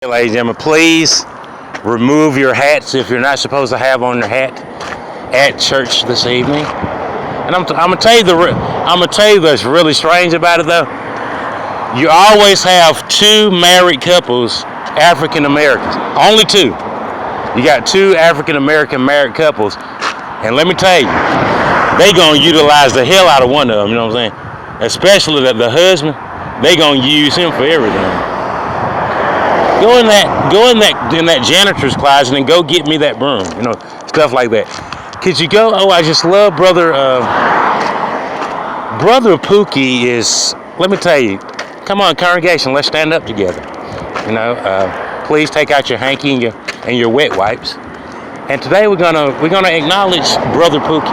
Ladies and gentlemen, please remove your hats if you're not supposed to have on your hat at church this evening. And I'm gonna tell you what's really strange about it though. You always have two married couples, African Americans, only two. You got two African American married couples, and let me tell you, they gonna utilize the hell out of one of them. You know what I'm saying? Especially the husband, they gonna use him for everything. Go in that janitor's closet and go get me that broom. You know, stuff like that. Could you go? Oh, I just love brother Pookie is. Let me tell you. Come on, congregation, let's stand up together. You know, please take out your hanky and your wet wipes. And today we're gonna acknowledge brother Pookie.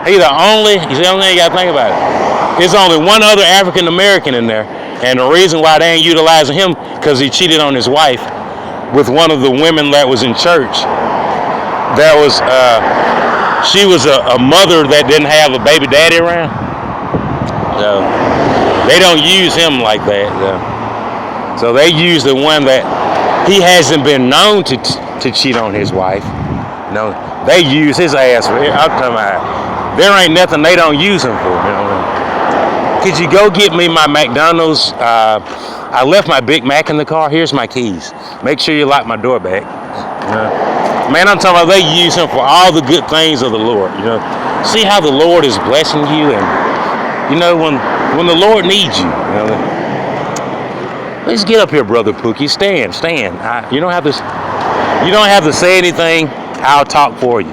He's the only thing you gotta think about it. There's only one other African American in there. And the reason why they ain't utilizing him, because he cheated on his wife with one of the women that was in church. She was a mother that didn't have a baby daddy around. So they don't use him like that. So they use the one that he hasn't been known to cheat on his wife. No, they use his ass for it. I'm talking about, there ain't nothing they don't use him for. You know what I mean? Could you go get me my McDonald's? I left my Big Mac in the car. Here's my keys. Make sure you lock my door back. Man, I'm talking about they use him for all the good things of the Lord. You know, see how the Lord is blessing you, and you know when the Lord needs you. You know, let's get up here, brother Pookie. Stand. You don't have to say anything. I'll talk for you.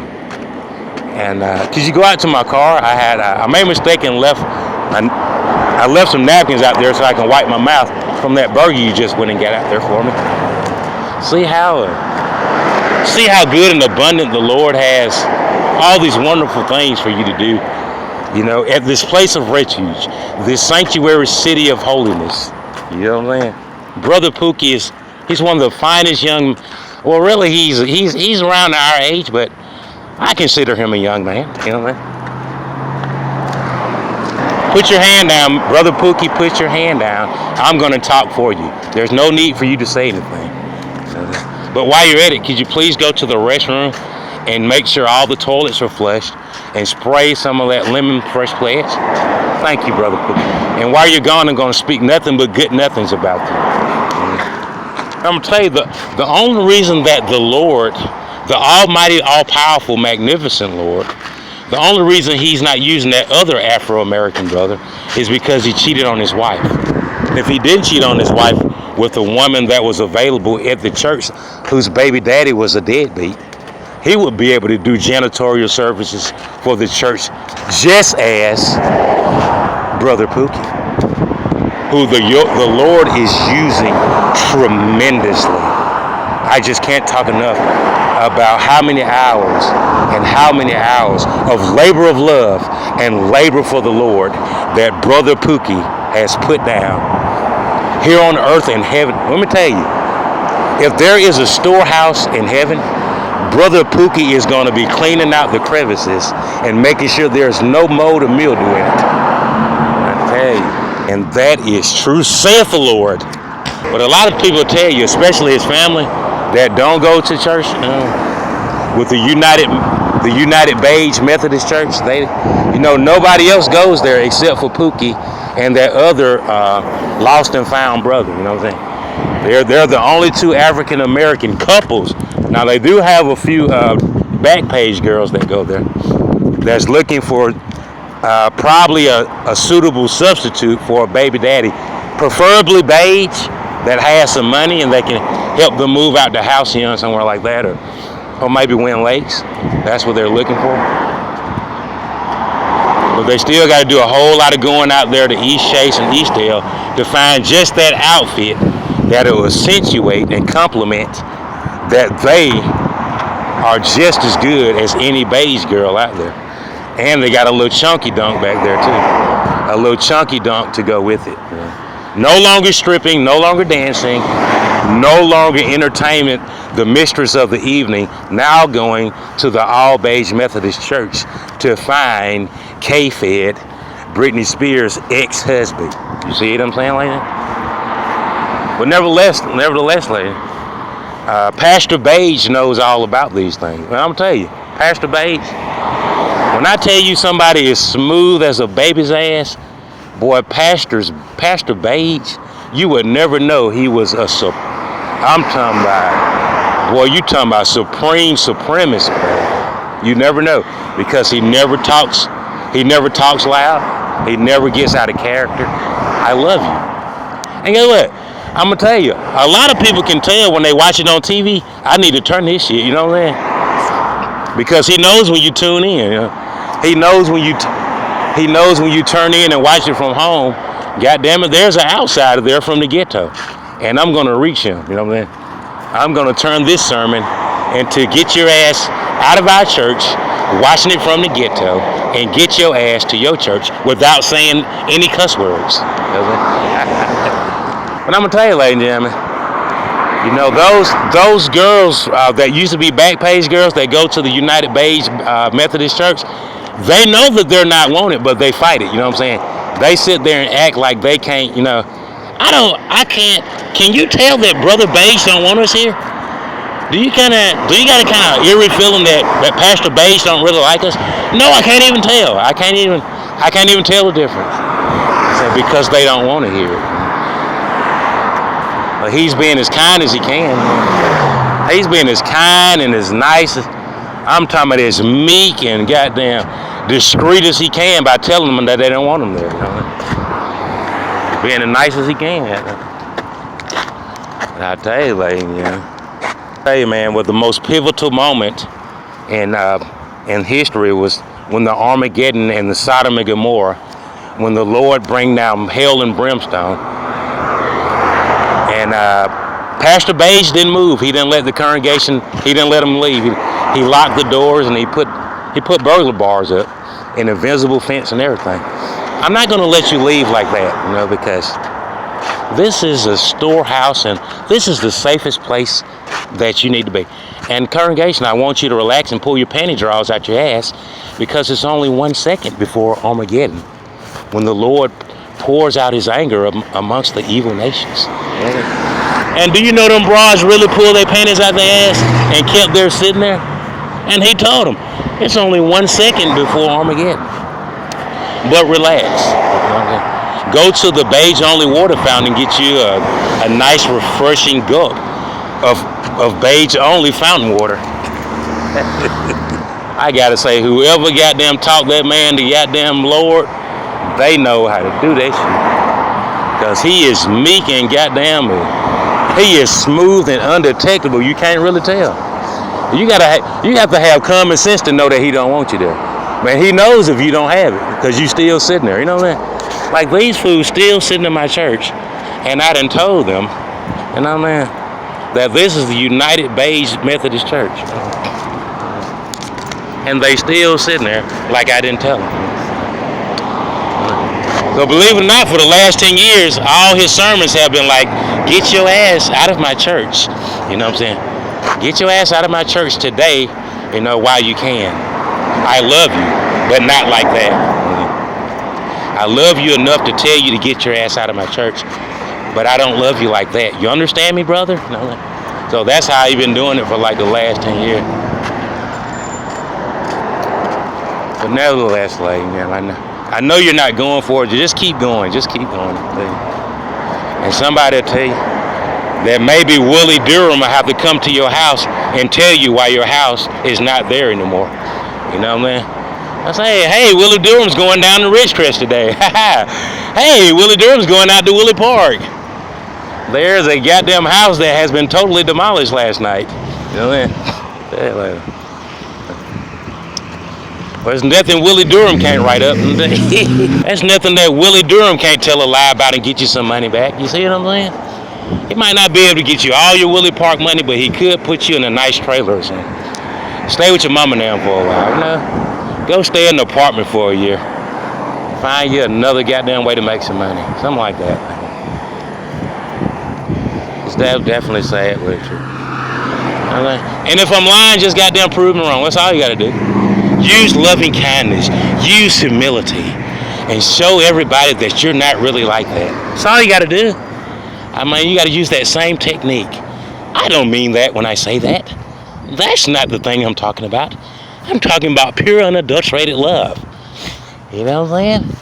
And could you go out to my car? I made a mistake and I left some napkins out there so I can wipe my mouth from that burger you just went and got out there for me. See how good and abundant the Lord has all these wonderful things for you to do. You know, at this place of refuge, this sanctuary city of holiness. You know what I'm saying? Brother Pookie he's one of the finest young. Well, really, he's around our age, but I consider him a young man. You know what I mean? Put your hand down, brother Pookie. Put your hand down. I'm going to talk for you. There's no need for you to say anything. But while you're at it, could you please go to the restroom and make sure all the toilets are flushed and spray some of that lemon fresh pledge? Thank you, brother Pookie. And while you're gone, I'm going to speak nothing but good nothings about you. I'm going to tell you, the only reason that the Lord, the almighty, all-powerful, magnificent Lord, the only reason he's not using that other Afro-American brother is because he cheated on his wife. If he didn't cheat on his wife with a woman that was available at the church whose baby daddy was a deadbeat, he would be able to do janitorial services for the church just as brother Pookie, who the Lord is using tremendously. I just can't talk enough about how many hours of labor of love and labor for the Lord that brother Pookie has put down here on earth and heaven. Let me tell you, if there is a storehouse in heaven, brother Pookie is going to be cleaning out the crevices and making sure there's no mold or mildew in it. I tell you, and that is true, saith the Lord. But a lot of people tell you, especially his family, that don't go to church with the United Beige Methodist Church. Nobody else goes there except for Pookie and that other lost and found brother. You know what I'm saying? They're the only two African American couples. Now they do have a few back page girls that go there that's looking for probably a suitable substitute for a baby daddy, preferably beige, that has some money and they can help them move out to Halcyon somewhere like that, or maybe Win Lakes. That's what they're looking for. But they still got to do a whole lot of going out there to East Chase and Eastdale to find just that outfit that will accentuate and complement that they are just as good as any beige girl out there. And they got a little chunky dunk back there too. A little chunky dunk to go with it. No longer stripping, no longer dancing, no longer entertainment, the mistress of the evening, now going to the All Beige Methodist Church to find K-Fed, Britney Spears' ex-husband. You see what I'm saying like that? But nevertheless, lady, Pastor Bage knows all about these things. And I'm gonna tell you, Pastor Bage, when I tell you somebody is smooth as a baby's ass, boy, Pastor Bage, you would never know he was I'm talking about, boy, you talking about supreme supremacist, bro. You never know, because he never talks loud, he never gets out of character. I love you. And guess what? I'm gonna tell you, a lot of people can tell when they watch it on TV, I need to turn this shit, you know what I'm saying? Because he knows when you tune in, you know? He knows when you turn in and watch it from home. God damn it, there's an outsider there from the ghetto. And I'm gonna reach him, you know what I'm saying? I'm gonna turn this sermon into get your ass out of our church, watching it from the ghetto, and get your ass to your church without saying any cuss words. You know what I'm saying? But I'm gonna tell you, ladies and gentlemen, you know, those girls that used to be Backpage girls that go to the United Beige Methodist Church, they know that they're not wanted, but they fight it. You know what I'm saying? They sit there and act like they can't. You know, I can't. Can you tell that Brother Beige don't want us here? Do you got a kind of eerie feeling that Pastor Beige don't really like us? No, I can't even tell. I can't even tell the difference. Because they don't want to hear it. But he's being as kind as he can. He's being as kind and as nice as, I'm talking about as meek and goddamn discreet as he can by telling them that they don't want him there. You know? Being as nice as he can. But I tell you, lady, you know. I tell you, man, what the most pivotal moment in history was when the Armageddon and the Sodom and Gomorrah, when the Lord bring down hell and brimstone. And Pastor Beige didn't move. He didn't let the congregation, he didn't let them leave. He locked the doors and he put burglar bars up, an invisible fence and everything. I'm not going to let you leave like that, you know, because this is a storehouse and this is the safest place that you need to be. And congregation, I want you to relax and pull your panty drawers out your ass, because it's only 1 second before Armageddon, when the Lord pours out his anger amongst the evil nations. And do you know them bras really pulled their panties out their ass and kept there sitting there? And he told them, it's only 1 second before Armageddon. But relax. Okay? Go to the Beige Only water fountain and get you a nice refreshing gulp of Beige Only fountain water. I gotta say, whoever goddamn taught that man the goddamn Lord, they know how to do that shit. Because he is meek and goddamn, he is smooth and undetectable. You can't really tell. You have to have common sense to know that he don't want you there. Man, he knows if you don't have it, because you still sitting there. You know what I mean? Like, these fools still sitting in my church, and I done told them, you know what I mean, that this is the United Beige Methodist Church. And they still sitting there like I didn't tell them. So believe it or not, for the last 10 years, all his sermons have been like, get your ass out of my church. You know what I'm saying? Get your ass out of my church today, you know, while you can. I love you, but not like that. I love you enough to tell you to get your ass out of my church, but I don't love you like that. You understand me, brother? No. So that's how I've been doing it for like the last 10 years. But nevertheless, like, man, I know you're not going for it. Just keep going. Just keep going. And somebody will tell you that maybe Willie Durham will have to come to your house and tell you why your house is not there anymore. You know what I mean? I say, hey, Willie Durham's going down to Ridgecrest today. Hey, Willie Durham's going out to Willie Park. There's a goddamn house that has been totally demolished last night. You know what I mean? Well, there's nothing Willie Durham can't write up. There's nothing that Willie Durham can't tell a lie about and get you some money back. You see what I'm saying? He might not be able to get you all your Willie Park money, but he could put you in a nice trailer or something. Stay with your mama now for a while, you know? Go stay in an apartment for a year. Find you another goddamn way to make some money. Something like that. That'll definitely say it with you. And if I'm lying, just goddamn prove me wrong. That's all you gotta do. Use loving kindness, use humility, and show everybody that you're not really like that. That's all you got to do. I mean, you got to use that same technique. I don't mean that when I say that. That's not the thing I'm talking about. I'm talking about pure, unadulterated love. You know what I'm saying?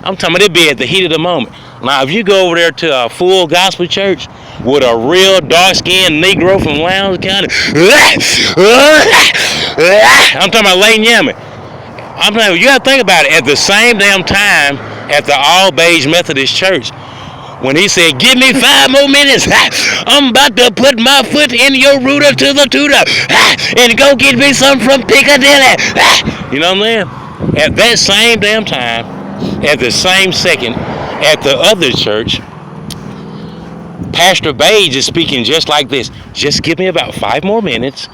I'm talking about it be at the heat of the moment. Now, if you go over there to a full gospel church with a real dark-skinned Negro from Lowndes County, I'm talking about Lane Yammett. I'm telling you, you got to think about it. At the same damn time, at the All-Beige Methodist Church, when he said, "Give me 5 more minutes, I'm about to put my foot in your rooter to the tutor, and go get me some from Piccadilly." You know what I'm saying? At that same damn time, at the same second, at the other church, Pastor Beige is speaking just like this. "Just give me about 5 more minutes,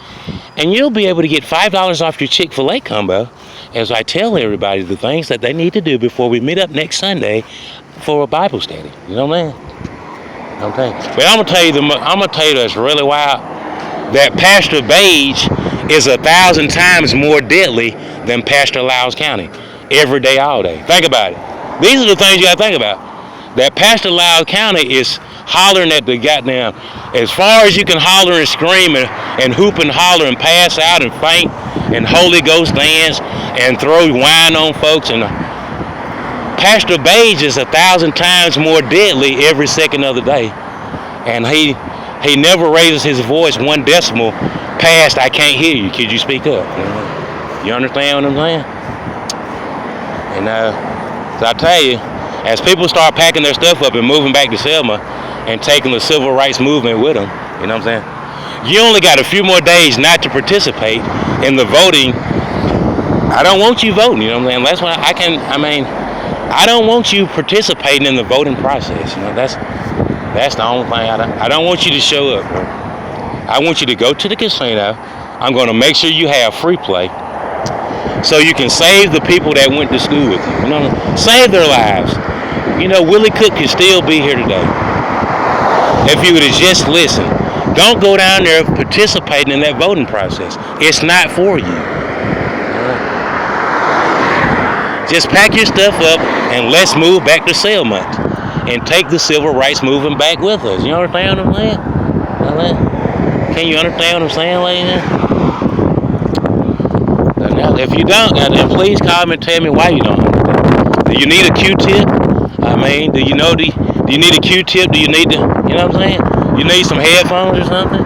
and you'll be able to get $5 off your Chick-fil-A combo as I tell everybody the things that they need to do before we meet up next Sunday for a Bible study." You know what I'm saying? Okay. But I'm gonna tell you that's really wild. That Pastor Beige is 1,000 times more deadly than Pastor Lowndes County every day, all day. Think about it. These are the things you gotta think about. That Pastor Lowndes County is hollering at the goddamn, as far as you can holler and scream and hoop and holler and pass out and faint and Holy Ghost dance and throw wine on folks. And Pastor Beige is 1,000 times more deadly every second of the day, and he never raises his voice 1 decimal past "I can't hear you. Could you speak up?" You understand what I'm saying? And so I tell you, as people start packing their stuff up and moving back to Selma and taking the civil rights movement with them, you know what I'm saying? You only got a few more days not to participate in the voting. I don't want you voting, you know what I'm saying? That's why I don't want you participating in the voting process. You know, that's the only thing I don't want you to show up, bro. I want you to go to the casino. I'm going to make sure you have free play, so you can save the people that went to school with you. You know, save their lives. You know, Willie Cook could still be here today if you would have just listened. Don't go down there participating in that voting process. It's not for you. Just pack your stuff up and let's move back to Selma and take the civil rights movement back with us. You understand what I'm saying? Can you understand what I'm saying, ladies? Now, if you don't, then please call me and tell me why you don't understand. Do you need a Q-tip? I mean, do you need a Q-tip? Do you need to, you know what I'm saying? You need some headphones or something?